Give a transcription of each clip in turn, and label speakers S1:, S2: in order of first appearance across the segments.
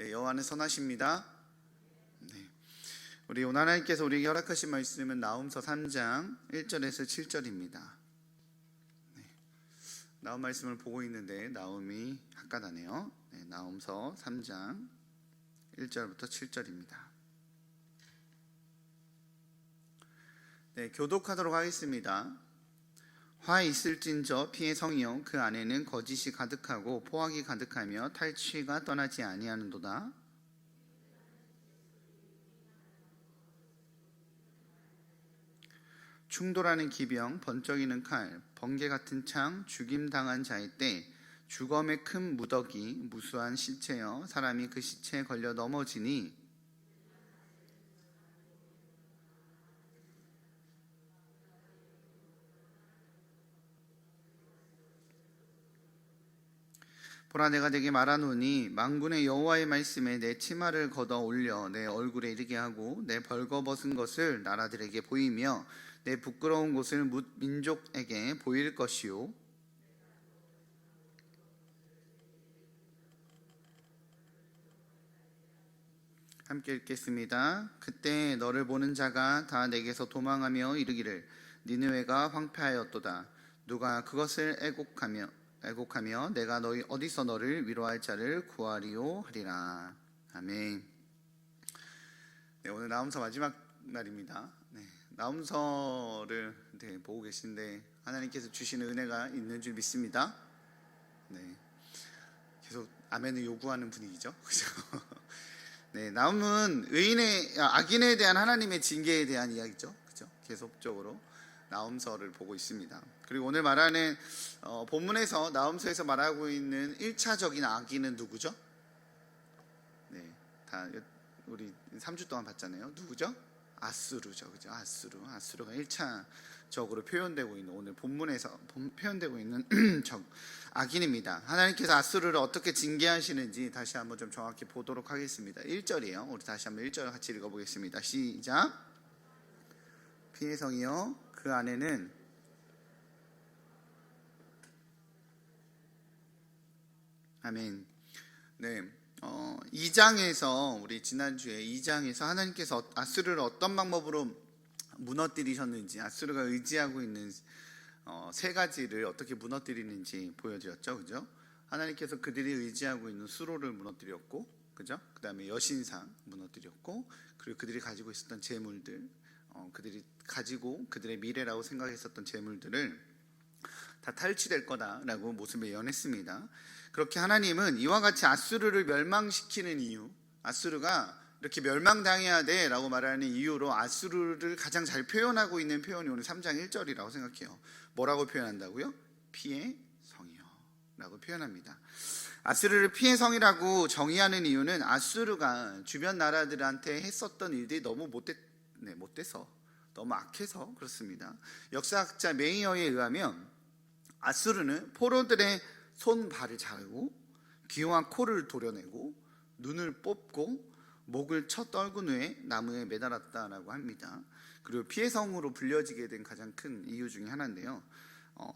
S1: 네, 여호와는 선하십니다. 네. 우리 오늘 하나님께서 우리에게 허락하신 말씀은 나홈서 3장 1절에서 7절입니다. 네. 나홈 말씀을 보고 있는데 나홈이 핫가다네요. 네, 나홈서 3장 1절부터 7절입니다. 네, 교독하도록 하겠습니다. 화 있을진저 피의 성이요 그 안에는 거짓이 가득하고 포악이 가득하며 탈취가 떠나지 아니하는도다. 충돌하는 기병, 번쩍이는 칼, 번개 같은 창, 죽임당한 자의 때, 주검의 큰 무더기, 무수한 시체여 사람이 그 시체에 걸려 넘어지니 보라, 내가 내게 말하노니 만군의 여호와의 말씀에 내 치마를 걷어 올려 내 얼굴에 이르게 하고 내 벌거벗은 것을 나라들에게 보이며 내 부끄러운 곳을 뭇 민족에게 보일 것이요 함께 읽겠습니다. 그때 너를 보는 자가 다 내게서 도망하며 이르기를 니느웨가 황폐하였도다. 누가 그것을 애곡하며 내가 너희 어디서 너를 위로할 자를 구하리요 하리라. 아멘. 네, 오늘 나홈서 마지막 날입니다. 네, 나홈서를 보고 계신데 하나님께서 주시는 은혜가 있는 줄 믿습니다. 네, 계속 아멘을 요구하는 분위기죠. 그죠? 네, 나홈은 악인에 대한 하나님의 징계에 대한 이야기죠. 그죠? 계속적으로 나홈서를 보고 있습니다. 그리고 오늘 말하는 본문에서 나홈서에서 말하고 있는 1차적인 악인은 누구죠? 네, 다 우리 3주 동안 봤잖아요. 누구죠? 아수르죠. 그죠? 아수르가 1차적으로 표현되고 있는 오늘 본문에서 표현되고 있는 악인입니다. 하나님께서 아수르를 어떻게 징계하시는지 다시 한번 좀 정확히 보도록 하겠습니다. 1절이에요. 우리 다시 한번 1절 같이 읽어보겠습니다. 시작. 피의 성이여 그 안에는 아멘. 네, 2장에서 우리 지난주에 2장에서 하나님께서 아수르를 어떤 방법으로 무너뜨리셨는지, 아수르가 의지하고 있는 세 가지를 어떻게 무너뜨리는지 보여드렸죠. 그죠? 하나님께서 그들이 의지하고 있는 수로를 무너뜨렸고, 그죠? 그 다음에 여신상 무너뜨렸고, 그리고 그들이 가지고 있었던 재물들, 그들이 가지고 그들의 미래라고 생각했었던 재물들을 다 탈취될 거다라고 모습을 예언했습니다. 그렇게 하나님은 이와 같이 아수르를 멸망시키는 이유, 아수르가 이렇게 멸망당해야 돼 라고 말하는 이유로 아수르를 가장 잘 표현하고 있는 표현이 오늘 3장 1절이라고 생각해요. 뭐라고 표현한다고요? 피의 성이요 라고 표현합니다. 아수르를 피의 성이라고 정의하는 이유는 아수르가 주변 나라들한테 했었던 일들이 너무 못돼서, 너무 악해서 그렇습니다. 역사학자 메이어에 의하면 아수르는 포로들의 손발을 자르고 귀용한 코를 도려내고 눈을 뽑고 목을 쳐 떨군 후에 나무에 매달았다라고 합니다. 그리고 피의 성으로 불려지게 된 가장 큰 이유 중에 하나인데요,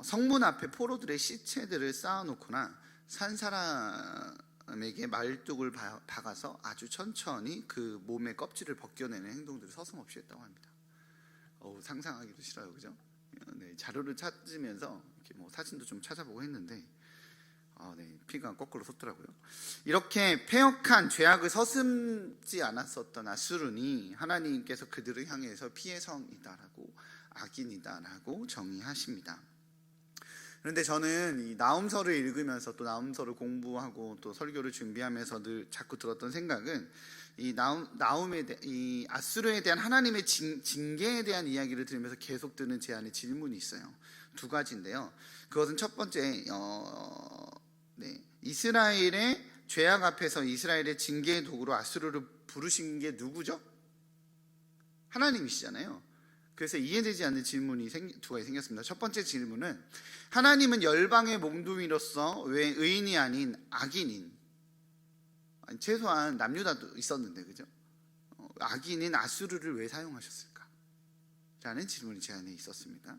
S1: 성문 앞에 포로들의 시체들을 쌓아놓거나 산 사람에게 말뚝을 박아서 아주 천천히 그 몸의 껍질을 벗겨내는 행동들을 서슴없이 했다고 합니다. 상상하기도 싫어요. 그죠? 네, 자료를 찾으면서 이렇게 사진도 좀 찾아보고 했는데 네, 피가 거꾸로 솟더라고요. 이렇게 패역한 죄악을 서슴지 않았었던 아수르니 하나님께서 그들을 향해서 피의 성이다라고, 악인이다라고 정의하십니다. 그런데 저는 이 나홈서를 읽으면서 또 나홈서를 공부하고 또 설교를 준비하면서 늘 자꾸 들었던 생각은 이 이 아수르에 대한 하나님의 징계에 대한 이야기를 들으면서 계속 드는 제 안에 질문이 있어요. 두 가지인데요. 그것은 첫 번째, 이스라엘의 죄악 앞에서 이스라엘의 징계의 도구로 아수르를 부르신 게 누구죠? 하나님이시잖아요. 그래서 이해되지 않는 질문이 두 가지 생겼습니다. 첫 번째 질문은, 하나님은 열방의 몽둥이로서 왜 의인이 아닌 악인인, 최소한 남유다도 있었는데, 그죠? 악인인 아수르를 왜 사용하셨을까? 라는 질문이 제 안에 있었습니다.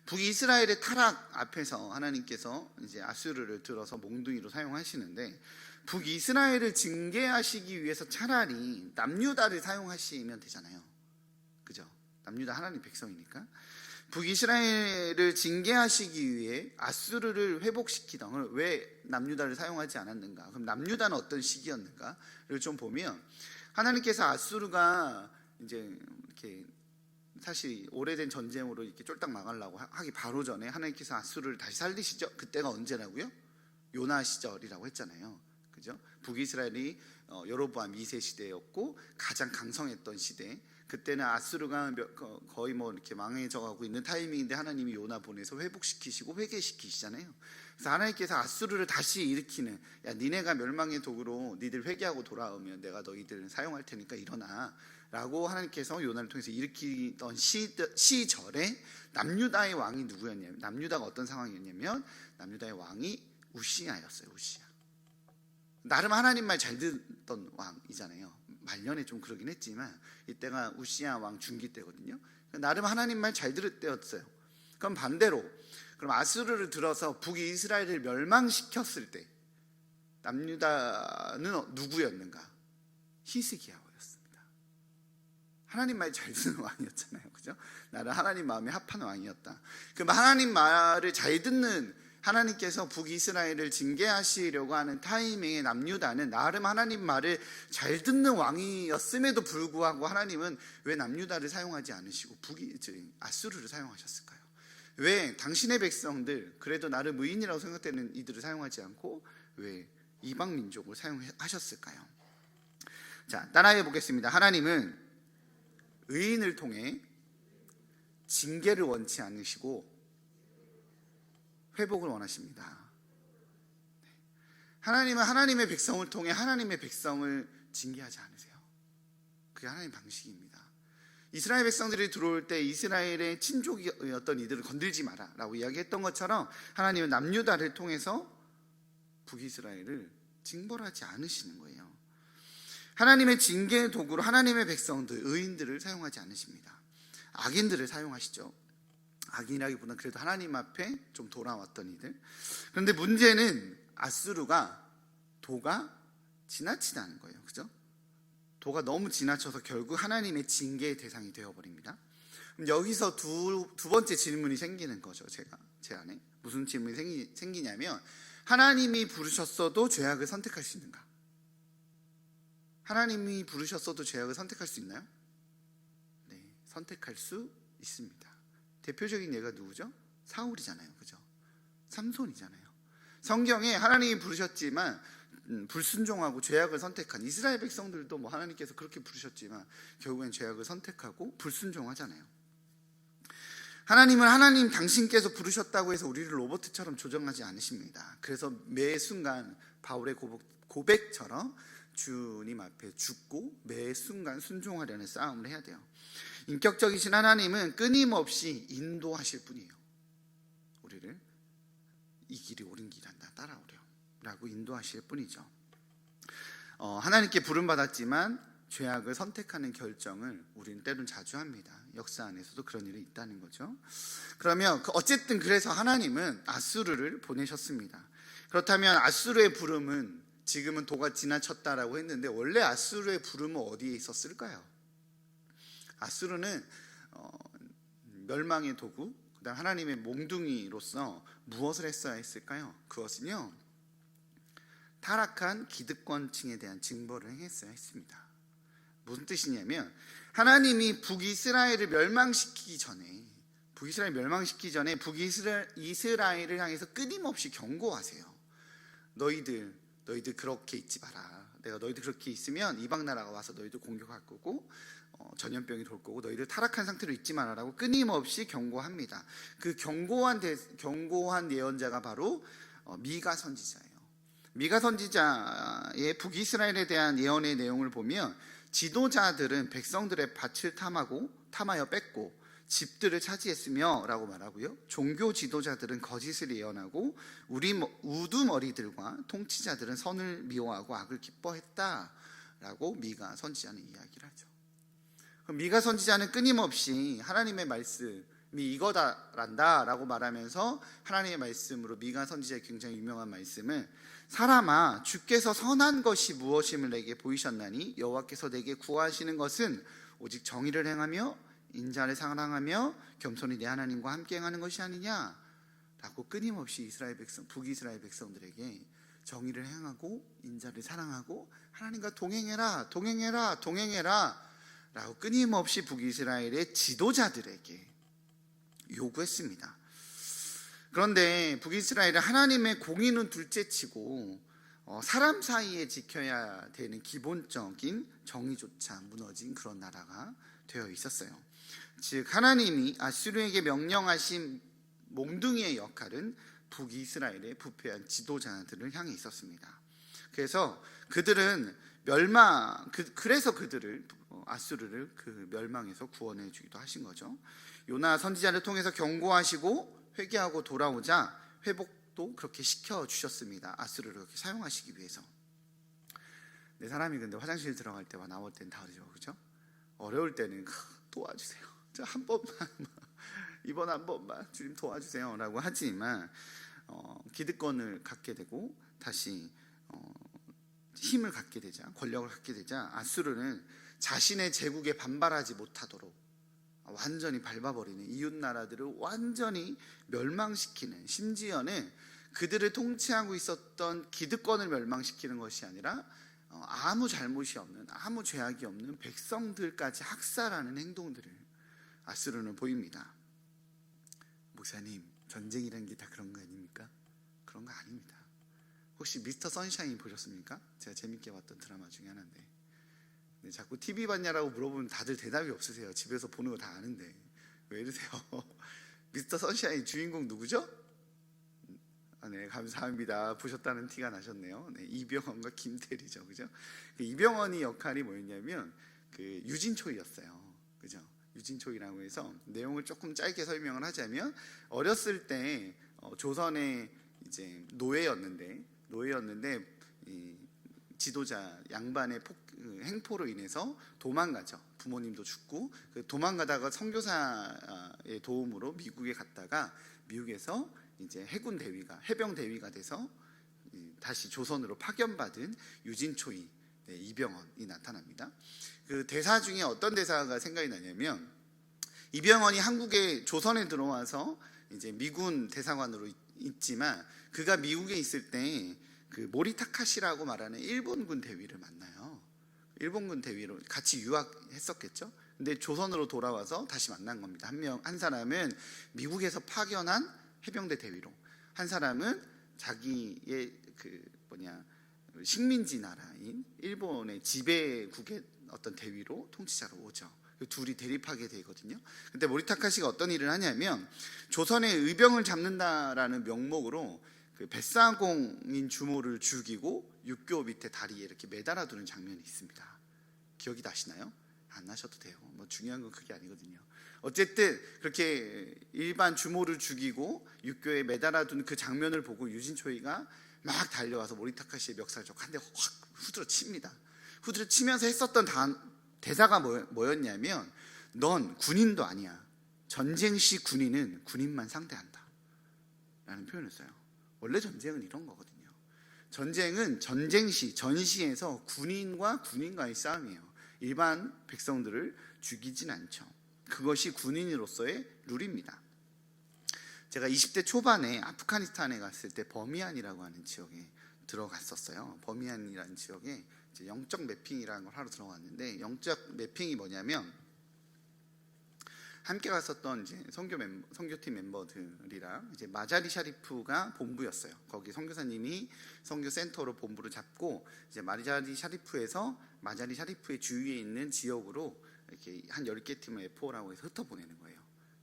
S1: 북이스라엘의 타락 앞에서 하나님께서 이제 아수르를 들어서 몽둥이로 사용하시는데, 북이스라엘을 징계하시기 위해서 차라리 남유다를 사용하시면 되잖아요. 그죠? 남유다 하나님 백성이니까. 북이스라엘을 징계하시기 위해 아수르를 회복시키던, 왜 남유다를 사용하지 않았는가? 그럼 남유다는 어떤 시기였는가를 좀 보면, 하나님께서 아수르가 이제 이렇게 사실 오래된 전쟁으로 이렇게 쫄딱 망하려고 하기 바로 전에 하나님께서 아수르를 다시 살리시죠. 그때가 언제라고요? 요나 시절이라고 했잖아요. 그죠? 북이스라엘이 여로보암 2세 시대였고 가장 강성했던 시대. 그때는 아수르가 거의 뭐 이렇게 망해져가고 있는 타이밍인데 하나님이 요나 보내서 회복시키시고 회개시키시잖아요. 그래서 하나님께서 아수르를 다시 일으키는, 야 니네가 멸망의 도구로 니들 회개하고 돌아오면 내가 너희들을 사용할 테니까 일어나 라고 하나님께서 요나를 통해서 일으키던 시절에 남유다의 왕이 누구였냐면, 남유다가 어떤 상황이었냐면 남유다의 왕이 우시야였어요. 우시야. 나름 하나님 말 잘 듣던 왕이잖아요. 말년에 좀 그러긴 했지만 이때가 우시야 왕 중기 때거든요. 나름 하나님 말 잘 들을 때였어요. 그럼 반대로, 그럼 아수르를 들어서 북이스라엘을 멸망시켰을 때 남유다는 누구였는가? 히스기야였습니다. 하나님 말 잘 듣는 왕이었잖아요. 그죠? 나는 하나님 마음에 합한 왕이었다. 그 하나님 말을 잘 듣는, 하나님께서 북이스라엘을 징계하시려고 하는 타이밍에 남유다는 나름 하나님 말을 잘 듣는 왕이었음에도 불구하고 하나님은 왜 남유다를 사용하지 않으시고 아수르를 사용하셨을까요? 왜 당신의 백성들, 그래도 나름 의인이라고 생각되는 이들을 사용하지 않고 왜 이방 민족을 사용하셨을까요? 자, 따라해 보겠습니다. 하나님은 의인을 통해 징계를 원치 않으시고 회복을 원하십니다. 하나님은 하나님의 백성을 통해 하나님의 백성을 징계하지 않으세요. 그게 하나님의 방식입니다. 이스라엘 백성들이 들어올 때 이스라엘의 친족이었던 이들을 건들지 마라 라고 이야기했던 것처럼, 하나님은 남유다를 통해서 북이스라엘을 징벌하지 않으시는 거예요. 하나님의 징계의 도구로 하나님의 백성들, 의인들을 사용하지 않으십니다. 악인들을 사용하시죠. 악인이라기보다는 그래도 하나님 앞에 좀 돌아왔던 이들. 그런데 문제는 아수르가 도가 지나치다는 거예요. 그죠? 도가 너무 지나쳐서 결국 하나님의 징계의 대상이 되어버립니다. 그럼 여기서 두 번째 질문이 생기는 거죠. 제 안에 무슨 질문이 생기냐면, 하나님이 부르셨어도 죄악을 선택할 수 있는가? 하나님이 부르셨어도 죄악을 선택할 수 있나요? 네, 선택할 수 있습니다. 대표적인 예가 누구죠? 사울이잖아요. 그죠? 삼손이잖아요. 성경에 하나님이 부르셨지만 불순종하고 죄악을 선택한 이스라엘 백성들도 뭐 하나님께서 그렇게 부르셨지만 결국엔 죄악을 선택하고 불순종하잖아요. 하나님은 하나님 당신께서 부르셨다고 해서 우리를 로봇처럼 조정하지 않으십니다. 그래서 매 순간 바울의 고백처럼 주님 앞에 죽고 매 순간 순종하려는 싸움을 해야 돼요. 인격적이신 하나님은 끊임없이 인도하실 분이에요. 우리를 이 길이 옳은 길이란다, 따라오려 라고 인도하실 뿐이죠. 하나님께 부름받았지만 죄악을 선택하는 결정을 우리는 때론 자주 합니다. 역사 안에서도 그런 일이 있다는 거죠. 그러면 어쨌든 그래서 하나님은 아수르를 보내셨습니다. 그렇다면 아수르의 부름은, 지금은 도가 지나쳤다라고 했는데 원래 아수르의 부름은 어디에 있었을까요? 아수르는 멸망의 도구, 그다음 하나님의 몽둥이로서 무엇을 했어야 했을까요? 그것은요, 타락한 기득권층에 대한 징벌을 행했어야 했습니다. 무슨 뜻이냐면, 하나님이 북이스라엘을 멸망시키기 전에 북이스라엘을 향해서 끊임없이 경고하세요. 너희들 그렇게 있지 마라. 내가 너희들 그렇게 있으면 이방 나라가 와서 너희들 공격할 거고 전염병이 돌 거고 너희들 타락한 상태로 있지 마라라고 끊임없이 경고합니다. 그 경고한 예언자가 바로 미가 선지자예요. 미가 선지자의 북이스라엘에 대한 예언의 내용을 보면, 지도자들은 백성들의 밭을 탐하여 뺏고 집들을 차지했으며 라고 말하고요, 종교 지도자들은 거짓을 예언하고 우두머리들과 통치자들은 선을 미워하고 악을 기뻐했다 라고 미가 선지자는 이야기를 하죠. 그럼 미가 선지자는 끊임없이 하나님의 말씀에 이거다란다 라고 말하면서 하나님의 말씀으로 미가 선지자의 굉장히 유명한 말씀을 사람아 주께서 선한 것이 무엇임을 내게 보이셨나니 여호와께서 내게 구하시는 것은 오직 정의를 행하며 인자를 사랑하며 겸손히 내 하나님과 함께 행하는 것이 아니냐 라고 끊임없이 이스라엘 백성, 북이스라엘 백성들에게 정의를 행하고 인자를 사랑하고 하나님과 동행해라 동행해라 동행해라 라고 끊임없이 북이스라엘의 지도자들에게 요구했습니다. 그런데 북이스라엘은 하나님의 공의는 둘째치고 사람 사이에 지켜야 되는 기본적인 정의조차 무너진 그런 나라가 되어 있었어요. 즉 하나님이 아수르에게 명령하신 몽둥이의 역할은 북이스라엘의 부패한 지도자들을 향해 있었습니다. 그래서 그들은 그래서 그들을 아수르를 그 멸망에서 구원해 주기도 하신 거죠. 요나 선지자를 통해서 경고하시고 회개하고 돌아오자 회복도 그렇게 시켜 주셨습니다. 아수르를 그렇게 사용하시기 위해서. 내 사람이 근데 화장실 들어갈 때와 나올 땐 다르죠, 그죠? 어려울 때는 도와주세요. 저 한 번만, 이번 한 번만 주님 도와주세요라고 하지만 기득권을 갖게 되고 다시 힘을 갖게 되자, 권력을 갖게 되자 아수르는 자신의 제국에 반발하지 못하도록 완전히 밟아버리는, 이웃 나라들을 완전히 멸망시키는, 심지어는 그들을 통치하고 있었던 기득권을 멸망시키는 것이 아니라 아무 잘못이 없는, 아무 죄악이 없는 백성들까지 학살하는 행동들을 아수르는 보입니다. 목사님, 전쟁이라는 게 다 그런 거 아닙니까? 그런 거 아닙니다. 혹시 미스터 선샤인 보셨습니까? 제가 재밌게 봤던 드라마 중에 하나인데, 자꾸 TV 봤냐라고 물어보면 다들 대답이 없으세요. 집에서 보는 거 다 아는데 왜 이러세요? 미스터 선샤인 주인공 누구죠? 네, 감사합니다. 보셨다는 티가 나셨네요. 네, 이병헌과 김태리죠, 그죠? 이병헌이 역할이 뭐였냐면 유진초이였어요, 그죠? 유진초이라고 해서 내용을 조금 짧게 설명을 하자면 어렸을 때 조선의 이제 노예였는데 이 지도자 양반의 행포로 인해서 도망가죠. 부모님도 죽고 도망가다가 선교사의 도움으로 미국에 갔다가 미국에서 이제 해군 대위가, 해병 대위가 돼서 다시 조선으로 파견받은 유진초이, 이병헌이 나타납니다. 그 대사 중에 어떤 대사가 생각이 나냐면, 이병헌이 한국에 조선에 들어와서 이제 미군 대사관으로 있지만 그가 미국에 있을 때 그 모리타카시라고 말하는 일본군 대위를 만나요. 일본군 대위로 같이 유학했었겠죠. 근데 조선으로 돌아와서 다시 만난 겁니다. 한 사람은 미국에서 파견한 해병대 대위로, 한 사람은 자기의 식민지 나라인 일본의 지배국의 어떤 대위로, 통치자로 오죠. 둘이 대립하게 되거든요. 근데 모리타카시가 어떤 일을 하냐면 조선의 의병을 잡는다라는 명목으로 그 뱃사공인 주모를 죽이고 육교 밑에 다리에 이렇게 매달아두는 장면이 있습니다. 기억이 나시나요? 안 나셔도 돼요. 뭐 중요한 건 그게 아니거든요. 어쨌든 그렇게 일반 주모를 죽이고 육교에 매달아둔 그 장면을 보고 유진초이가 막 달려와서 모리타카시의 멱살을 한 대 확 후드려 칩니다. 후드려 치면서 했었던 대사가 뭐였냐면, 넌 군인도 아니야. 전쟁 시 군인은 군인만 상대한다 라는 표현을 써요. 원래 전쟁은 이런 거거든요. 전쟁은 전쟁 시, 전시에서 군인과 군인과의 싸움이에요. 일반 백성들을 죽이진 않죠. 그것이 군인으로서의 룰입니다. 제가 20대 초반에 아프가니스탄에 갔을 때 버미안이라고 하는 지역에 들어갔었어요. 버미안이라는 지역에 이제 영적 매핑이라는 걸 하러 들어갔는데, 영적 매핑이 뭐냐면 함께 갔었던 이제 선교팀 멤버들이랑 이제 마자리 샤리프가 본부였어요. 거기 선교사님이 선교센터로 본부를 잡고 이제 마자리 샤리프의 주위에 있는 지역으로 이렇게 한 10개 팀을 F4라고 해서 흩어보내는 거예요.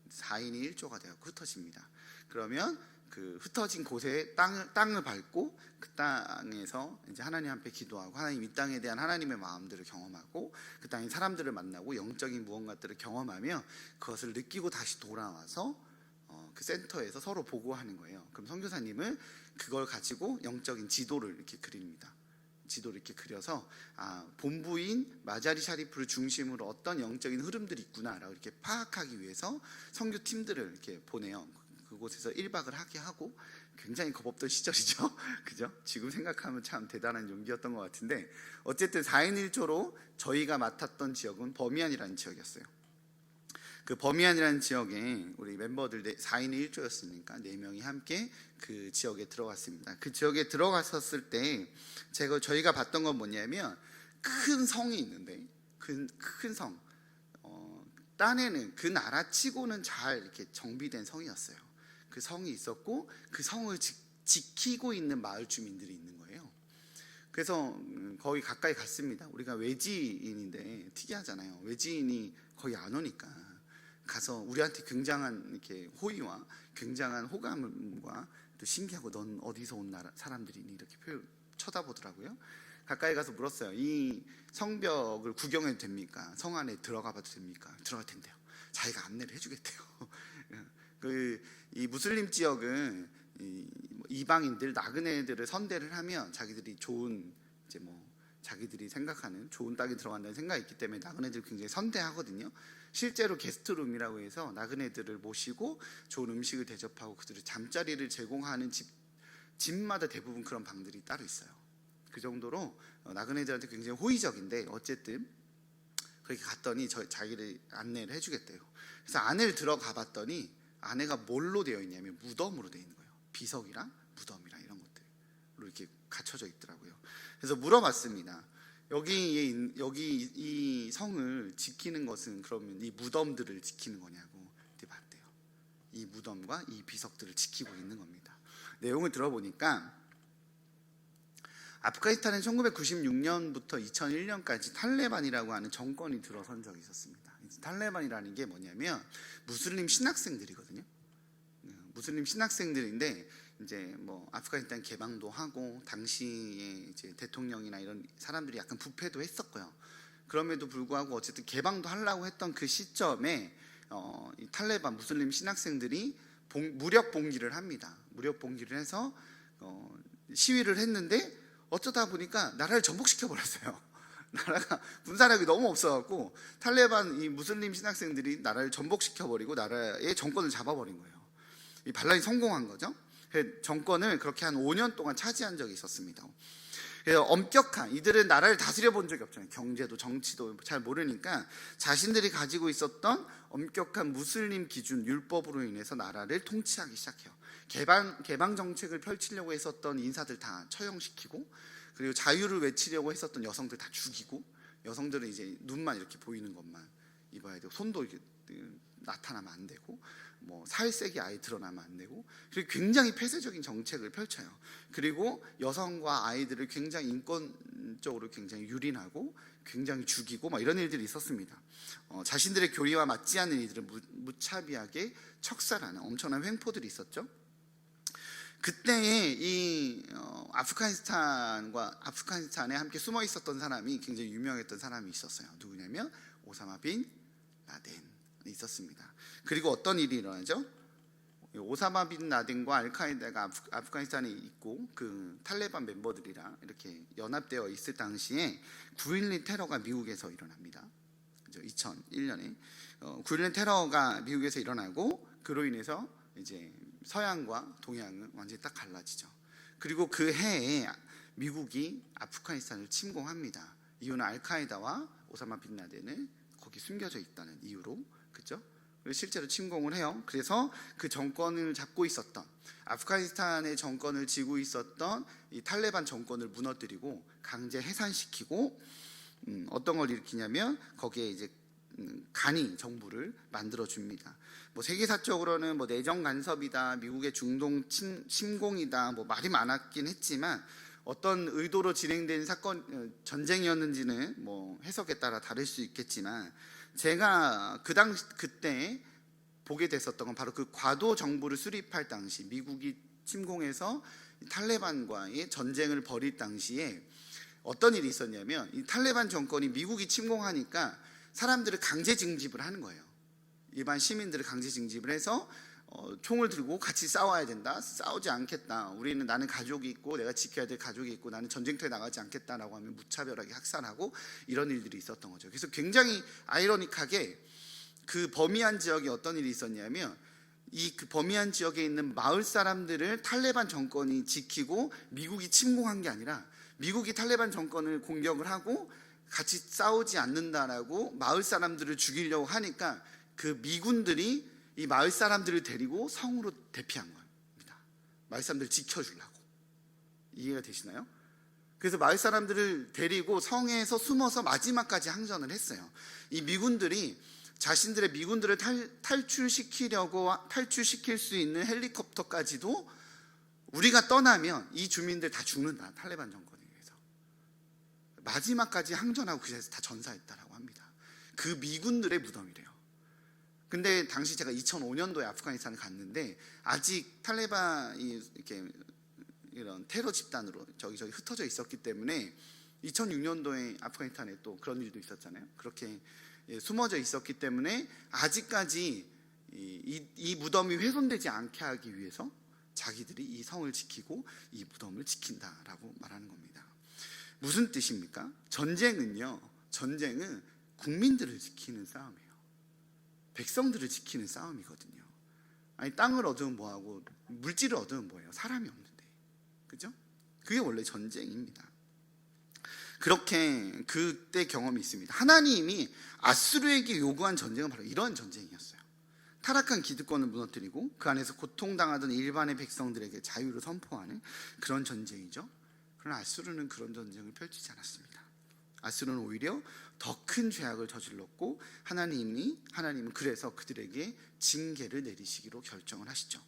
S1: 4인이 1조가 되어 흩어집니다. 그러면 그 흩어진 곳에 땅을 밟고 그 땅에서 이제 하나님 앞에 기도하고, 하나님 이 땅에 대한 하나님의 마음들을 경험하고, 그 땅의 사람들을 만나고 영적인 무언가들을 경험하며 그것을 느끼고 다시 돌아와서 그 센터에서 서로 보고하는 거예요. 그럼 선교사님은 그걸 가지고 영적인 지도를 이렇게 그립니다. 지도를 이렇게 그려서 본부인 마자리 샤리프를 중심으로 어떤 영적인 흐름들이 있구나라고 이렇게 파악하기 위해서 선교팀들을 이렇게 보내요. 그곳에서 1박을 하게 하고, 굉장히 겁없던 시절이죠. 그죠? 지금 생각하면 참 대단한 용기였던 것 같은데, 어쨌든 4인 1조로 저희가 맡았던 지역은 버미안이라는 지역이었어요. 그 버미안이라는 지역에 우리 멤버들 4인 1조였으니까 4명이 함께 그 지역에 들어갔습니다. 그 지역에 들어갔었을 때 저희가 봤던 건 뭐냐면, 큰 성이 있는데, 큰 성, 딴에는 그 나라 치고는 잘 이렇게 정비된 성이었어요. 그 성이 있었고, 그 성을 지키고 있는 마을 주민들이 있는 거예요. 그래서 거기 가까이 갔습니다. 우리가 외지인인데 특이하잖아요. 외지인이 거의 안 오니까 가서 우리한테 굉장한 이렇게 호의와 굉장한 호감과 또 신기하고, 넌 어디서 온 사람들이니? 이렇게 쳐다보더라고요. 가까이 가서 물었어요. 이 성벽을 구경해도 됩니까? 성 안에 들어가봐도 됩니까? 들어갈 텐데요. 자기가 안내를 해주겠대요. 이 무슬림 지역은 이방인들, 나그네들을 선대를 하면 자기들이 좋은, 이제 자기들이 생각하는 좋은 땅에 들어간다는 생각이 있기 때문에 나그네들을 굉장히 선대하거든요. 실제로 게스트룸이라고 해서 나그네들을 모시고 좋은 음식을 대접하고 그들의 잠자리를 제공하는 집마다 대부분 그런 방들이 따로 있어요. 그 정도로 나그네들한테 굉장히 호의적인데, 어쨌든 그렇게 갔더니 자기를 안내를 해주겠대요. 그래서 안을 들어가 봤더니 안에가 뭘로 되어 있냐면 무덤으로 되어 있는 거예요. 비석이랑 무덤이랑 이런 것들로 이렇게 갖춰져 있더라고요. 그래서 물어봤습니다. 여기 이 성을 지키는 것은 그러면 이 무덤들을 지키는 거냐고. 그때 봤대요. 이 무덤과 이 비석들을 지키고 있는 겁니다. 내용을 들어보니까 아프가니스탄은 1996년부터 2001년까지 탈레반이라고 하는 정권이 들어선 적이 있었습니다. 탈레반이라는 게 뭐냐면 무슬림 신학생들이거든요. 무슬림 신학생들인데, 이제 아프가니스탄 개방도 하고 당시에 이제 대통령이나 이런 사람들이 약간 부패도 했었고요. 그럼에도 불구하고 어쨌든 개방도 하려고 했던 그 시점에 이 탈레반 무슬림 신학생들이 무력 봉기를 합니다. 무력 봉기를 해서 시위를 했는데, 어쩌다 보니까 나라를 전복시켜 버렸어요. 나라가 군사력이 너무 없어갖고 탈레반 이 무슬림 신학생들이 나라를 전복시켜 버리고 나라의 정권을 잡아버린 거예요. 이 반란이 성공한 거죠. 정권을 그렇게 한 5년 동안 차지한 적이 있었습니다. 그래서 엄격한, 이들은 나라를 다스려 본 적이 없잖아요. 경제도 정치도 잘 모르니까 자신들이 가지고 있었던 엄격한 무슬림 기준 율법으로 인해서 나라를 통치하기 시작해요. 개방 정책을 펼치려고 했었던 인사들 다 처형시키고, 그리고 자유를 외치려고 했었던 여성들 다 죽이고, 여성들은 이제 눈만 이렇게 보이는 것만 입어야 되고, 손도 이렇게 나타나면 안 되고, 살색이 아예 드러나면 안 되고, 그리고 굉장히 폐쇄적인 정책을 펼쳐요. 그리고 여성과 아이들을 굉장히 인권적으로 굉장히 유린하고 굉장히 죽이고 이런 일들이 있었습니다. 자신들의 교리와 맞지 않는 이들을 무차비하게 척살하는 엄청난 횡포들이 있었죠. 그때에 이 아프가니스탄에 함께 숨어 있었던 사람이 굉장히 유명했던 사람이 있었어요. 누구냐면 오사마 빈 라덴이 있었습니다. 그리고 어떤 일이 일어나죠? 오사마 빈 라덴과 알카에다가 아프가니스탄에 있고 그 탈레반 멤버들이랑 이렇게 연합되어 있을 당시에 9.11 테러가 미국에서 일어납니다. 2001년에 9.11 테러가 미국에서 일어나고, 그로 인해서 이제 서양과 동양은 완전히 딱 갈라지죠. 그리고 그 해에 미국이 아프가니스탄을 침공합니다. 이유는 알카에다와 오사마 빈 라덴을 거기 숨겨져 있다는 이유로, 그렇죠? 실제로 침공을 해요. 그래서 그 정권을 잡고 있었던, 아프가니스탄의 정권을 쥐고 있었던 이 탈레반 정권을 무너뜨리고 강제 해산시키고, 어떤 걸 일으키냐면 거기에 이제 간이 정부를 만들어 줍니다. 세계사적으로는 내정 간섭이다, 미국의 중동 침공이다, 말이 많았긴 했지만 어떤 의도로 진행된 사건, 전쟁이었는지는 해석에 따라 다를 수 있겠지만, 제가 그때 보게 됐었던 건 바로 그 과도 정부를 수립할 당시, 미국이 침공해서 탈레반과의 전쟁을 벌일 당시에 어떤 일이 있었냐면, 이 탈레반 정권이 미국이 침공하니까 사람들을 강제 징집을 하는 거예요. 일반 시민들을 강제 징집을 해서 총을 들고 같이 싸워야 된다, 싸우지 않겠다, 나는 가족이 있고 내가 지켜야 될 가족이 있고 나는 전쟁터에 나가지 않겠다라고 하면 무차별하게 학살하고 이런 일들이 있었던 거죠. 그래서 굉장히 아이러니하게 그 버미안 지역에 어떤 일이 있었냐면 그 버미안 지역에 있는 마을 사람들을 탈레반 정권이 지키고 미국이 침공한 게 아니라 미국이 탈레반 정권을 공격을 하고 같이 싸우지 않는다라고 마을 사람들을 죽이려고 하니까 그 미군들이 이 마을 사람들을 데리고 성으로 대피한 겁니다. 마을 사람들을 지켜주려고. 이해가 되시나요? 그래서 마을 사람들을 데리고 성에서 숨어서 마지막까지 항전을 했어요. 이 미군들이 자신들의 미군들을 탈출시킬 수 있는 헬리콥터까지도 우리가 떠나면 이 주민들 다 죽는다, 탈레반 정권에 의해서. 마지막까지 항전하고 그 자리에서 다 전사했다라고 합니다. 그 미군들의 무덤이래요. 근데 당시 제가 2005년도에 아프가니스탄을 갔는데 아직 탈레반이 이렇게 이런 테러 집단으로 저기저기 흩어져 있었기 때문에 2006년도에 아프가니스탄에 또 그런 일도 있었잖아요. 그렇게 숨어져 있었기 때문에 아직까지 이 무덤이 훼손되지 않게 하기 위해서 자기들이 이 성을 지키고 이 무덤을 지킨다라고 말하는 겁니다. 무슨 뜻입니까? 전쟁은 국민들을 지키는 싸움이에요. 백성들을 지키는 싸움이거든요. 아니, 땅을 얻으면 뭐하고 물질을 얻으면 뭐예요? 사람이 없는데. 그죠? 그게 원래 전쟁입니다. 그렇게 그때 경험이 있습니다. 하나님이 아수르에게 요구한 전쟁은 바로 이런 전쟁이었어요. 타락한 기득권을 무너뜨리고 그 안에서 고통당하던 일반의 백성들에게 자유를 선포하는 그런 전쟁이죠. 그러나 아수르는 그런 전쟁을 펼치지 않았습니다. 아수르는 오히려 더 큰 죄악을 저질렀고 하나님은 그래서 그들에게 징계를 내리시기로 결정을 하시죠.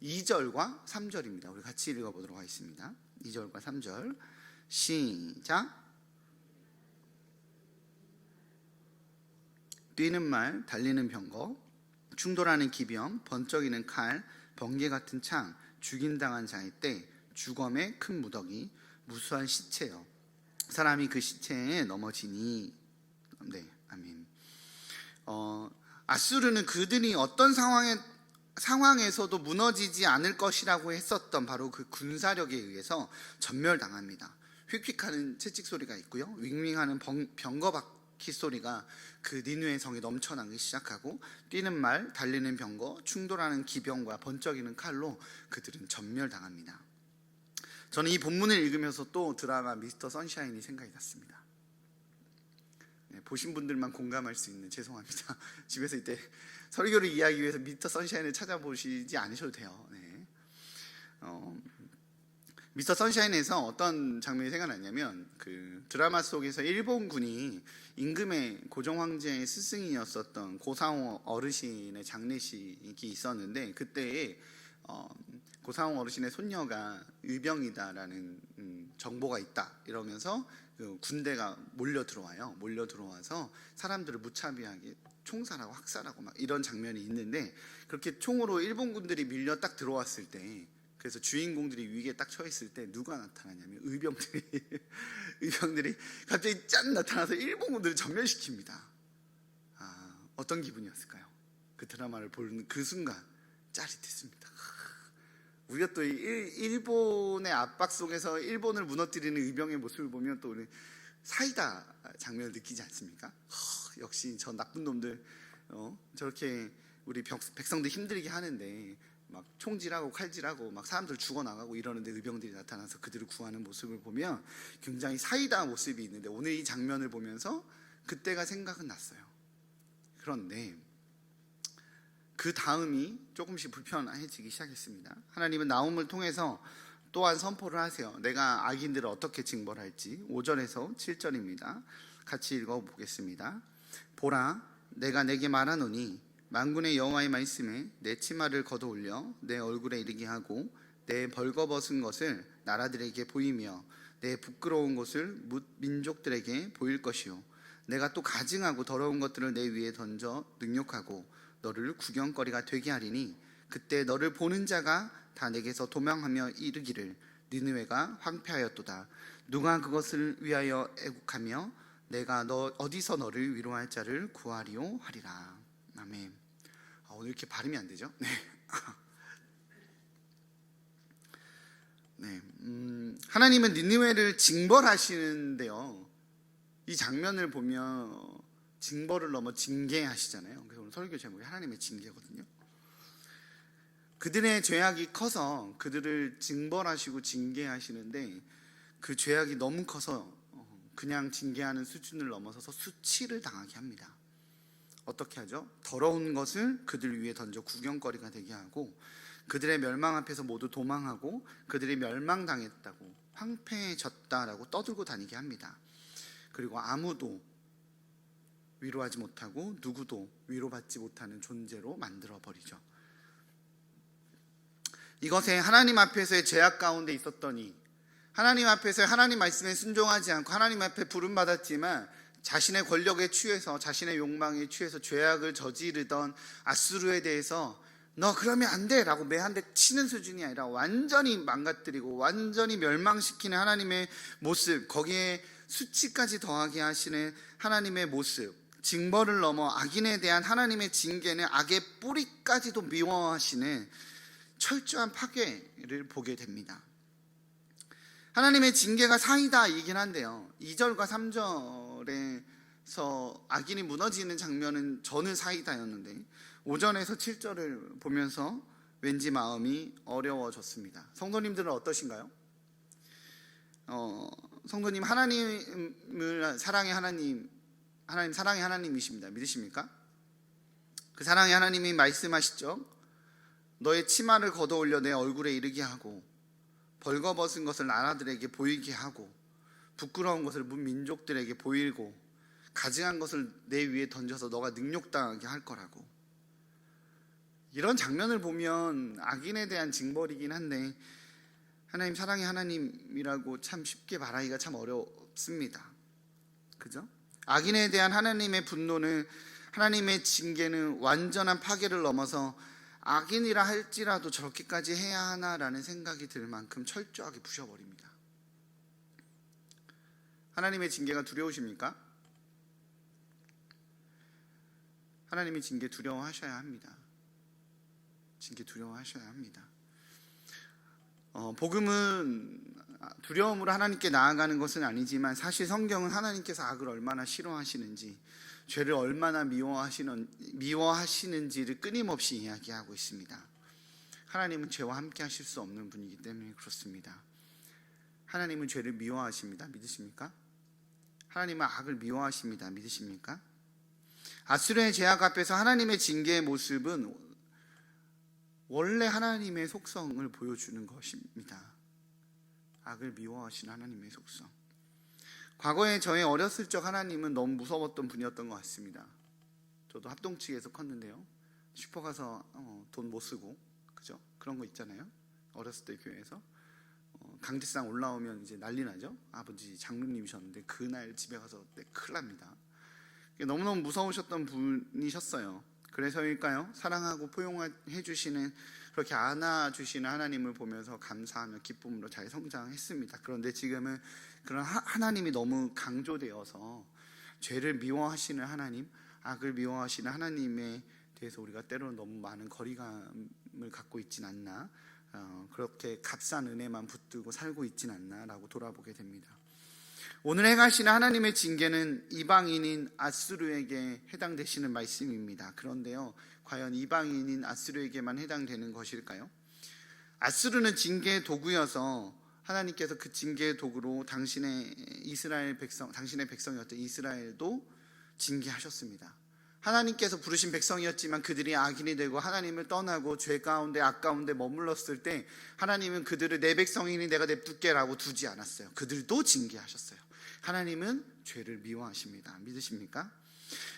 S1: 2절과 3절입니다. 우리 같이 읽어보도록 하겠습니다. 2절과 3절 시작. 뛰는 말, 달리는 병거, 충돌하는 기병, 번쩍이는 칼, 번개 같은 창, 죽임당한 자의 때, 주검의 큰 무더기, 무수한 시체여, 사람이 그 시체에 넘어지니. 네, 아멘. 아수르는 그들이 어떤 상황에서도 무너지지 않을 것이라고 했었던 바로 그 군사력에 의해서 전멸당합니다. 휙휙하는 채찍 소리가 있고요, 윙윙하는 병거바퀴 소리가 그 니느웨 성에 넘쳐나기 시작하고, 뛰는 말, 달리는 병거, 충돌하는 기병과 번쩍이는 칼로 그들은 전멸당합니다. 저는 이 본문을 읽으면서 또 드라마 미스터 선샤인이 생각이 났습니다. 네, 보신 분들만 공감할 수 있는, 죄송합니다. 집에서 이때 설교를 이해하기 위해서 미스터 선샤인을 찾아보시지 않으셔도 돼요. 네. 미스터 선샤인에서 어떤 장면이 생각나냐면, 그 드라마 속에서 일본군이 임금의 고종 황제의 스승이었었던 고사홍 어르신의 장례식이 있었는데, 그때에 고사홍 어르신의 손녀가 의병이다라는 정보가 있다 이러면서 그 군대가 몰려 들어와서 사람들을 무차별하게 총살하고 학살하고 막 이런 장면이 있는데, 그렇게 총으로 일본군들이 밀려 딱 들어왔을 때, 그래서 주인공들이 위기에 딱 처했을 때 누가 나타나냐면 의병들이 갑자기 짠 나타나서 일본군들을 전멸시킵니다. 어떤 기분이었을까요? 그 드라마를 보는 그 순간 짜릿했습니다. 우리가 또 일본의 압박 속에서 일본을 무너뜨리는 의병의 모습을 보면 또 우리 사이다 장면을 느끼지 않습니까? 역시 저 나쁜 놈들 저렇게 우리 백성들 힘들게 하는데 막 총질하고 칼질하고 막 사람들 죽어나가고 이러는데 의병들이 나타나서 그들을 구하는 모습을 보면 굉장히 사이다 모습이 있는데, 오늘 이 장면을 보면서 그때가 생각은 났어요. 그런데 그 다음이 조금씩 불편해지기 시작했습니다. 하나님은 나홈을 통해서 또한 선포를 하세요. 내가 악인들을 어떻게 징벌할지. 5절에서 7절입니다. 같이 읽어보겠습니다. 보라, 내가 내게 말하노니 만군의 여호와의 말씀에 내 치마를 걷어올려 내 얼굴에 이르게 하고 내 벌거벗은 것을 나라들에게 보이며 내 부끄러운 것을 민족들에게 보일 것이요, 내가 또 가증하고 더러운 것들을 내 위에 던져 능욕하고 너를 구경거리가 되게 하리니, 그때 너를 보는 자가 다 내게서 도망하며 이르기를 니느웨가 황폐하였도다. 누가 그것을 위하여 애국하며 내가 어디서 너를 위로할 자를 구하리오 하리라. 아멘. 오늘 이렇게 발음이 안 되죠? 네. 네, 하나님은 니느웨를 징벌하시는데요. 이 장면을 보면 징벌을 넘어 징계하시잖아요. 그래서 오늘 설교 제목이 하나님의 징계거든요. 그들의 죄악이 커서 그들을 징벌하시고 징계하시는데 그 죄악이 너무 커서 그냥 징계하는 수준을 넘어서서 수치를 당하게 합니다. 어떻게 하죠? 더러운 것을 그들 위에 던져 구경거리가 되게 하고 그들의 멸망 앞에서 모두 도망하고 그들이 멸망당했다고 황폐해졌다라고 떠들고 다니게 합니다. 그리고 아무도 위로하지 못하고 누구도 위로받지 못하는 존재로 만들어버리죠. 이것에 하나님 앞에서의 죄악 가운데 있었더니 하나님 앞에서 하나님 말씀에 순종하지 않고 하나님 앞에 부름받았지만 자신의 권력에 취해서 자신의 욕망에 취해서 죄악을 저지르던 아수르에 대해서 너 그러면 안 돼 라고 매 한 대 치는 수준이 아니라 완전히 망가뜨리고 완전히 멸망시키는 하나님의 모습, 거기에 수치까지 더하게 하시는 하나님의 모습, 징벌을 넘어 악인에 대한 하나님의 징계는 악의 뿌리까지도 미워하시는 철저한 파괴를 보게 됩니다. 하나님의 징계가 사이다 이긴 한데요, 2절과 3절에서 악인이 무너지는 장면은 저는 사이다였는데 5절에서 7절을 보면서 왠지 마음이 어려워졌습니다. 성도님들은 어떠신가요? 성도님, 하나님을 사랑의 하나님 사랑의 하나님이십니다. 믿으십니까? 그 사랑의 하나님이 말씀하시죠. 너의 치마를 걷어 올려 내 얼굴에 이르게 하고 벌거벗은 것을 나라들에게 보이게 하고 부끄러운 것을 문 민족들에게 보이고 가증한 것을 내 위에 던져서 너가 능욕당하게 할 거라고. 이런 장면을 보면 악인에 대한 징벌이긴 한데 하나님 사랑의 하나님이라고 참 쉽게 말하기가 참 어렵습니다. 그죠? 악인에 대한 하나님의 분노는, 하나님의 징계는 완전한 파괴를 넘어서 악인이라 할지라도 저렇게까지 해야 하나라는 생각이 들 만큼 철저하게 부셔버립니다. 하나님의 징계가 두려우십니까? 하나님의 징계 두려워하셔야 합니다. 징계 두려워하셔야 합니다. 복음은 두려움으로 하나님께 나아가는 것은 아니지만 사실 성경은 하나님께서 악을 얼마나 싫어하시는지, 죄를 얼마나 미워하시는지를 끊임없이 이야기하고 있습니다. 하나님은 죄와 함께 하실 수 없는 분이기 때문에 그렇습니다. 하나님은 죄를 미워하십니다. 믿으십니까? 하나님은 악을 미워하십니다. 믿으십니까? 아수르의 죄악 앞에서 하나님의 징계의 모습은 원래 하나님의 속성을 보여주는 것입니다. 악을 미워하시는 하나님의 속성. 과거에 저의 어렸을 적 하나님은 너무 무서웠던 분이었던 것 같습니다. 저도 합동측에서 컸는데요, 슈퍼 가서 돈 못 쓰고, 그죠? 그런 거 있잖아요. 어렸을 때 교회에서 강제상 올라오면 이제 난리 나죠. 아버지 장로님이셨는데 그날 집에 가서 큰일 납니다. 너무너무 무서우셨던 분이셨어요. 그래서일까요? 사랑하고 포용해 주시는, 그렇게 안아주시는 하나님을 보면서 감사하며 기쁨으로 잘 성장했습니다. 그런데 지금은 그런 하나님이 너무 강조되어서 죄를 미워하시는 하나님, 악을 미워하시는 하나님에 대해서 우리가 때로는 너무 많은 거리감을 갖고 있진 않나, 그렇게 값싼 은혜만 붙들고 살고 있진 않나 라고 돌아보게 됩니다. 오늘 행하시는 하나님의 징계는 이방인인 아수르에게 해당되시는 말씀입니다. 그런데요, 과연 이방인인 아수르에게만 해당되는 것일까요? 아수르는 징계의 도구여서 하나님께서 그 징계의 도구로 당신의 백성이었던 이스라엘도 징계하셨습니다. 하나님께서 부르신 백성이었지만 그들이 악인이 되고 하나님을 떠나고 죄 가운데 악 가운데 머물렀을 때 하나님은 그들을 내 백성이니 내가 냅둘게라고 두지 않았어요. 그들도 징계하셨어요. 하나님은 죄를 미워하십니다. 믿으십니까?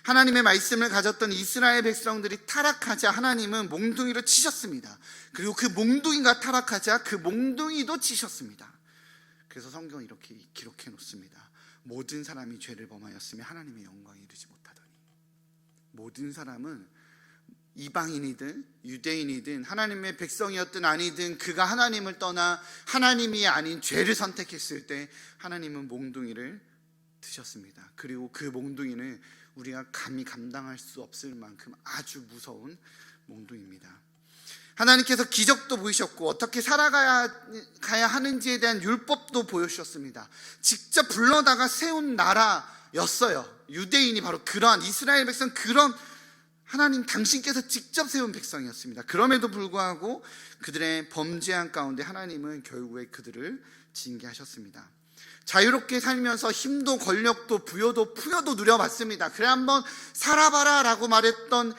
S1: 하나님의 말씀을 가졌던 이스라엘 백성들이 타락하자 하나님은 몽둥이로 치셨습니다. 그리고 그 몽둥이가 타락하자 그 몽둥이도 치셨습니다. 그래서 성경은 이렇게 기록해 놓습니다. 모든 사람이 죄를 범하였으며 하나님의 영광에 이르지 못하더니. 모든 사람은 이방인이든 유대인이든 하나님의 백성이었든 아니든 그가 하나님을 떠나 하나님이 아닌 죄를 선택했을 때 하나님은 몽둥이를 드셨습니다. 그리고 그 몽둥이는 우리가 감히 감당할 수 없을 만큼 아주 무서운 몽둥이입니다. 하나님께서 기적도 보이셨고 어떻게 살아가야 하는지에 대한 율법도 보여주셨습니다. 직접 불러다가 세운 나라였어요. 유대인이 바로 그러한 이스라엘 백성, 그런 하나님 당신께서 직접 세운 백성이었습니다. 그럼에도 불구하고 그들의 범죄한 가운데 하나님은 결국에 그들을 징계하셨습니다. 자유롭게 살면서 힘도 권력도 부여도 풍요도 누려봤습니다. 그래 한번 살아봐라 라고 말했던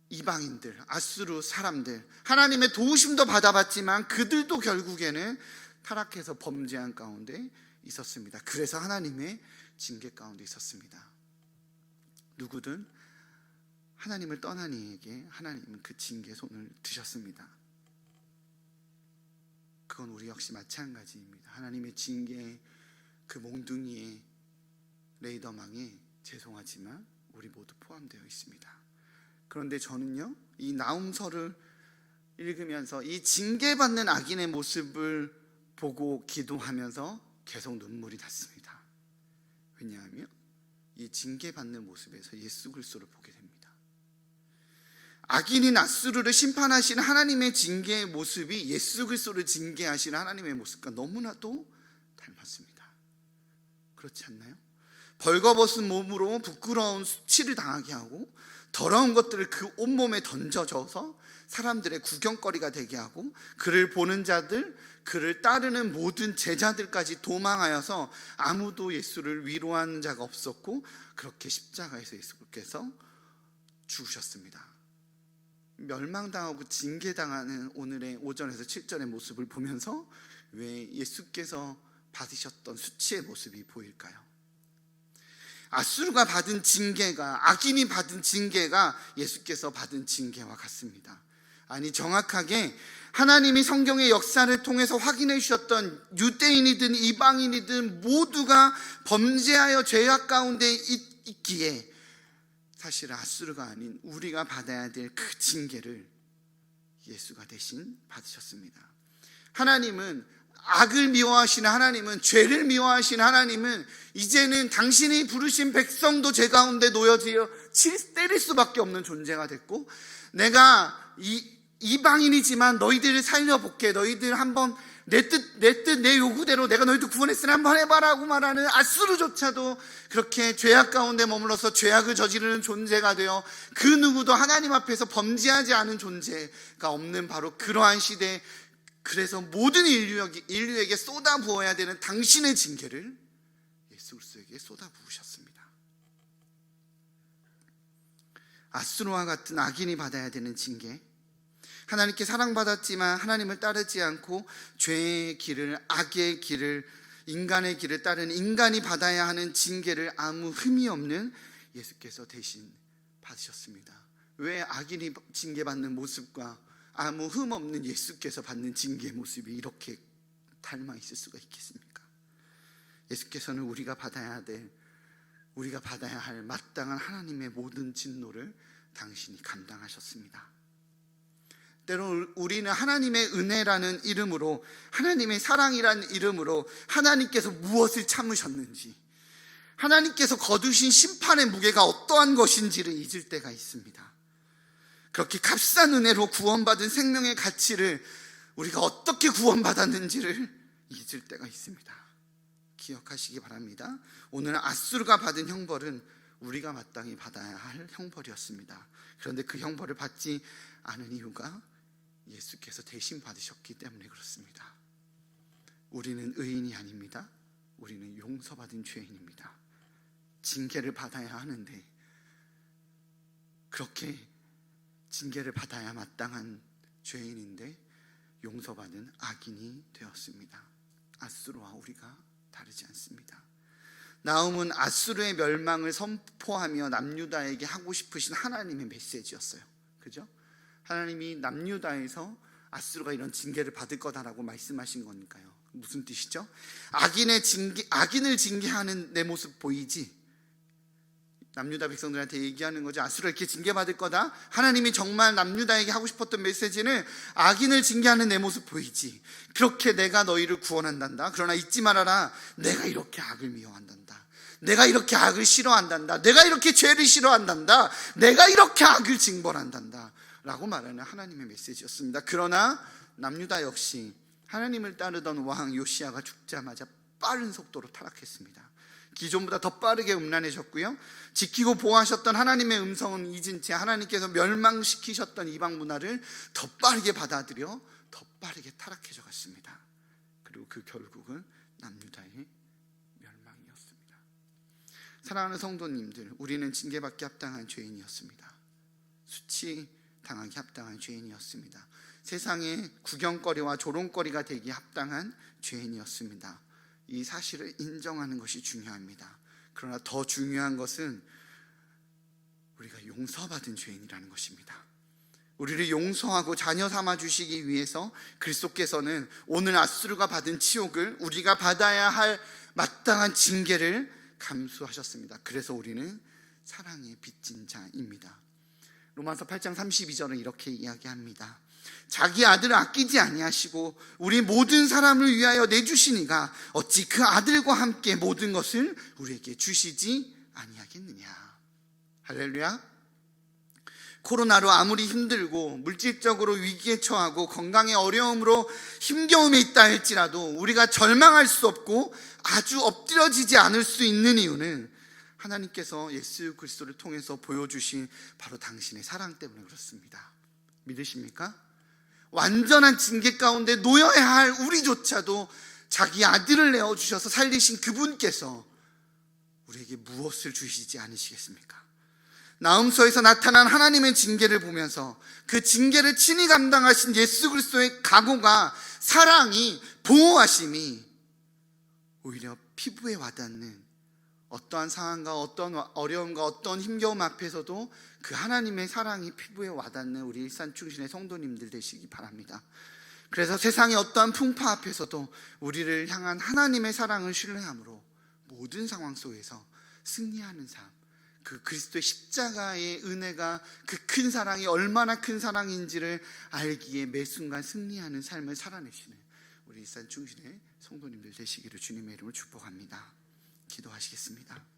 S1: 이방인들, 아수르 사람들, 하나님의 도우심도 받아봤지만 그들도 결국에는 타락해서 범죄한 가운데 있었습니다. 그래서 하나님의 징계 가운데 있었습니다. 누구든 하나님을 떠난 이에게 하나님은 그 징계의 손을 드셨습니다. 그건 우리 역시 마찬가지입니다. 하나님의 징계의 그 몽둥이의 레이더망에 죄송하지만 우리 모두 포함되어 있습니다. 그런데 저는요, 이 나훔서를 읽으면서 이 징계받는 악인의 모습을 보고 기도하면서 계속 눈물이 났습니다. 왜냐하면 이 징계받는 모습에서 예수 그리스도를 보게 됩니다. 악인인 아수르를 심판하시는 하나님의 징계의 모습이 예수 그리스도를 징계하시는 하나님의 모습과 너무나도 닮았습니다. 그렇지 않나요? 벌거벗은 몸으로 부끄러운 수치를 당하게 하고 더러운 것들을 그 온몸에 던져줘서 사람들의 구경거리가 되게 하고 그를 보는 자들, 그를 따르는 모든 제자들까지 도망하여서 아무도 예수를 위로하는 자가 없었고 그렇게 십자가에서 예수께서 죽으셨습니다. 멸망당하고 징계당하는 오늘의 5절에서 7절의 모습을 보면서 왜 예수께서 받으셨던 수치의 모습이 보일까요? 아수르가 받은 징계가, 악인이 받은 징계가 예수께서 받은 징계와 같습니다. 아니, 정확하게 하나님이 성경의 역사를 통해서 확인해 주셨던 유대인이든 이방인이든 모두가 범죄하여 죄악 가운데 있기에 사실 아수르가 아닌 우리가 받아야 될 그 징계를 예수가 대신 받으셨습니다. 하나님은 악을 미워하시는 하나님은, 죄를 미워하시는 하나님은 이제는 당신이 부르신 백성도 죄 가운데 놓여지어 때릴 수밖에 없는 존재가 됐고, 내가 이방인이지만 너희들을 살려볼게, 너희들 한번 내 뜻, 내 요구대로 내가 너희들 구원했으니 한번 해봐라고 말하는 아수르조차도 그렇게 죄악 가운데 머물러서 죄악을 저지르는 존재가 되어 그 누구도 하나님 앞에서 범죄하지 않은 존재가 없는 바로 그러한 시대에, 그래서 모든 인류에게 쏟아부어야 되는 당신의 징계를 예수 그리스도에게 쏟아부으셨습니다. 아수르와 같은 악인이 받아야 되는 징계, 하나님께 사랑받았지만 하나님을 따르지 않고 죄의 길을, 악의 길을, 인간의 길을 따르는 인간이 받아야 하는 징계를 아무 흠이 없는 예수께서 대신 받으셨습니다. 왜 악인이 징계받는 모습과 아무 흠 없는 예수께서 받는 징계의 모습이 이렇게 닮아 있을 수가 있겠습니까? 예수께서는 우리가 받아야 할 마땅한 하나님의 모든 진노를 당신이 감당하셨습니다. 때로 우리는 하나님의 은혜라는 이름으로, 하나님의 사랑이라는 이름으로 하나님께서 무엇을 참으셨는지, 하나님께서 거두신 심판의 무게가 어떠한 것인지를 잊을 때가 있습니다. 그렇게 값싼 은혜로 구원받은 생명의 가치를, 우리가 어떻게 구원받았는지를 잊을 때가 있습니다. 기억하시기 바랍니다. 오늘 아수르가 받은 형벌은 우리가 마땅히 받아야 할 형벌이었습니다. 그런데 그 형벌을 받지 않은 이유가 예수께서 대신 받으셨기 때문에 그렇습니다. 우리는 의인이 아닙니다. 우리는 용서받은 죄인입니다. 징계를 받아야 하는데 그렇게 징계를 받아야 마땅한 죄인인데 용서받은 악인이 되었습니다. 아수르와 우리가 다르지 않습니다. 나훔은 아수르의 멸망을 선포하며 남유다에게 하고 싶으신 하나님의 메시지였어요. 그죠? 하나님이 남유다에서 아수르가 이런 징계를 받을 거다라고 말씀하신 거니까요. 무슨 뜻이죠? 악인을 징계하는 내 모습 보이지? 남유다 백성들한테 얘기하는 거죠. 아수르가 이렇게 징계받을 거다. 하나님이 정말 남유다에게 하고 싶었던 메시지는 악인을 징계하는 내 모습 보이지? 그렇게 내가 너희를 구원한단다. 그러나 잊지 말아라. 내가 이렇게 악을 미워한단다. 내가 이렇게 악을 싫어한단다. 내가 이렇게 죄를 싫어한단다. 내가 이렇게 악을 징벌한단다 라고 말하는 하나님의 메시지였습니다. 그러나 남유다 역시 하나님을 따르던 왕 요시야가 죽자마자 빠른 속도로 타락했습니다. 기존보다 더 빠르게 음란해졌고요, 지키고 보호하셨던 하나님의 음성은 잊은 채 하나님께서 멸망시키셨던 이방 문화를 더 빠르게 받아들여 더 빠르게 타락해져 갔습니다. 그리고 그 결국은 남유다의 멸망이었습니다. 사랑하는 성도님들, 우리는 징계받기 합당한 죄인이었습니다. 수치당하기 합당한 죄인이었습니다. 세상의 구경거리와 조롱거리가 되기 합당한 죄인이었습니다. 이 사실을 인정하는 것이 중요합니다. 그러나 더 중요한 것은 우리가 용서받은 죄인이라는 것입니다. 우리를 용서하고 자녀 삼아 주시기 위해서 그리스도께서는 오늘 앗수르가 받은 치욕을, 우리가 받아야 할 마땅한 징계를 감수하셨습니다. 그래서 우리는 사랑의 빚진 자입니다. 로마서 8장 32절은 이렇게 이야기합니다. 자기 아들을 아끼지 아니하시고 우리 모든 사람을 위하여 내주시니가 어찌 그 아들과 함께 모든 것을 우리에게 주시지 아니하겠느냐. 할렐루야. 코로나로 아무리 힘들고 물질적으로 위기에 처하고 건강의 어려움으로 힘겨움에 있다 할지라도 우리가 절망할 수 없고 아주 엎드려지지 않을 수 있는 이유는 하나님께서 예수 그리스도를 통해서 보여주신 바로 당신의 사랑 때문에 그렇습니다. 믿으십니까? 완전한 징계 가운데 놓여야 할 우리조차도 자기 아들을 내어주셔서 살리신 그분께서 우리에게 무엇을 주시지 않으시겠습니까? 나음서에서 나타난 하나님의 징계를 보면서 그 징계를 친히 감당하신 예수 그리스도의 각오가, 사랑이, 보호하심이 오히려 피부에 와닿는 어떠한 상황과 어떤 어려움과 어떤 힘겨움 앞에서도 그 하나님의 사랑이 피부에 와닿는 우리 일산중신의 성도님들 되시기 바랍니다. 그래서 세상의 어떠한 풍파 앞에서도 우리를 향한 하나님의 사랑을 신뢰함으로 모든 상황 속에서 승리하는 삶, 그 그리스도의 십자가의 은혜가 그 큰 사랑이 얼마나 큰 사랑인지를 알기에 매 순간 승리하는 삶을 살아내시는 우리 일산중신의 성도님들 되시기를 주님의 이름으로 축복합니다. 기도하시겠습니다.